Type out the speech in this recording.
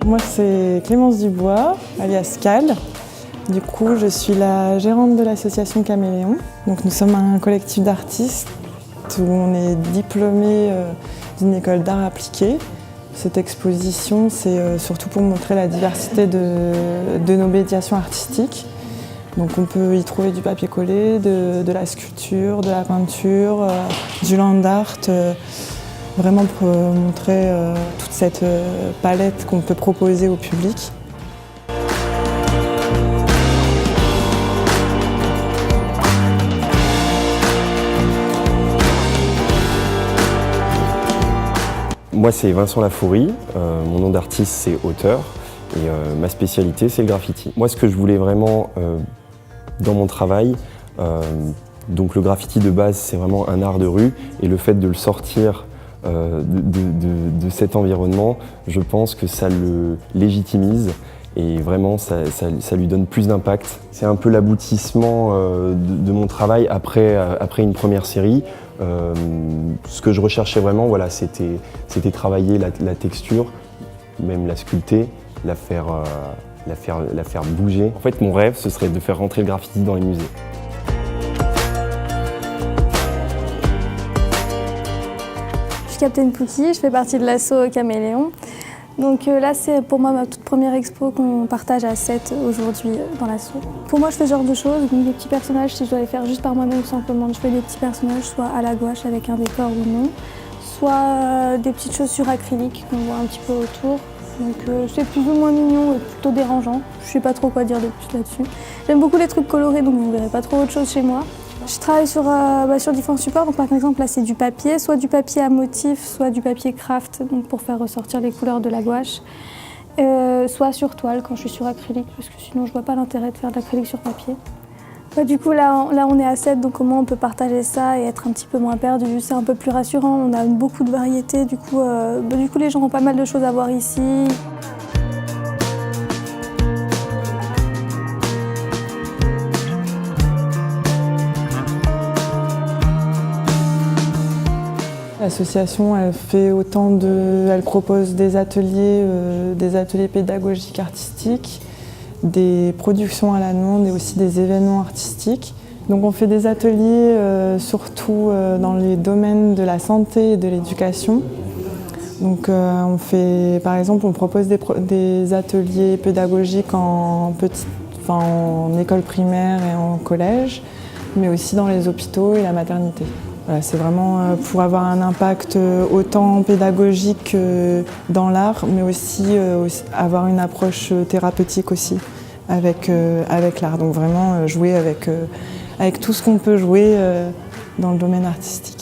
Moi, c'est Clémence Dubois, alias Cal. Du coup, je suis la gérante de l'association Caméléon. Donc, nous sommes un collectif d'artistes où on est diplômé d'une école d'art appliqué. Cette exposition, c'est surtout pour montrer la diversité de nos médiations artistiques. Donc, on peut y trouver du papier collé, de la sculpture, de la peinture, du land art. Vraiment pour montrer toute cette palette qu'on peut proposer au public. Moi, c'est Vincent Lafourie, mon nom d'artiste c'est auteur et ma spécialité c'est le graffiti. Moi, ce que je voulais vraiment dans mon travail, donc le graffiti de base c'est vraiment un art de rue et le fait de le sortir de cet environnement, je pense que ça le légitimise et vraiment ça lui donne plus d'impact. C'est un peu l'aboutissement de mon travail après une première série. Ce que je recherchais vraiment, voilà, c'était travailler la texture, même la sculpter, la faire bouger. En fait, mon rêve, ce serait de faire rentrer le graffiti dans les musées. Je suis Captain Pookie, je fais partie de l'asso Caméléon. Donc là, c'est pour moi ma toute première expo qu'on partage à 7 aujourd'hui dans l'asso. Pour moi, je fais ce genre de choses, donc des petits personnages, si je dois les faire juste par moi-même, simplement, je fais des petits personnages, soit à la gouache avec un décor ou non, soit des petites chaussures acryliques qu'on voit un petit peu autour. Donc c'est plus ou moins mignon et plutôt dérangeant. Je sais pas trop quoi dire de plus là-dessus. J'aime beaucoup les trucs colorés, donc vous verrez pas trop autre chose chez moi. Je travaille sur différents supports, donc par exemple là c'est du papier, soit du papier à motif, soit du papier craft, donc pour faire ressortir les couleurs de la gouache, soit sur toile quand je suis sur acrylique, parce que sinon je vois pas l'intérêt de faire de l'acrylique sur papier. Du coup là on est à 7, donc au moins on peut partager ça et être un petit peu moins perdu, c'est un peu plus rassurant, on a beaucoup de variétés, du coup les gens ont pas mal de choses à voir ici. L'association, elle propose des ateliers pédagogiques artistiques, des productions à la demande et aussi des événements artistiques. Donc on fait des ateliers surtout dans les domaines de la santé et de l'éducation. Donc par exemple, on propose des ateliers pédagogiques en école primaire et en collège, mais aussi dans les hôpitaux et la maternité. Voilà, c'est vraiment pour avoir un impact autant pédagogique dans l'art, mais aussi avoir une approche thérapeutique aussi avec l'art. Donc vraiment jouer avec tout ce qu'on peut jouer dans le domaine artistique.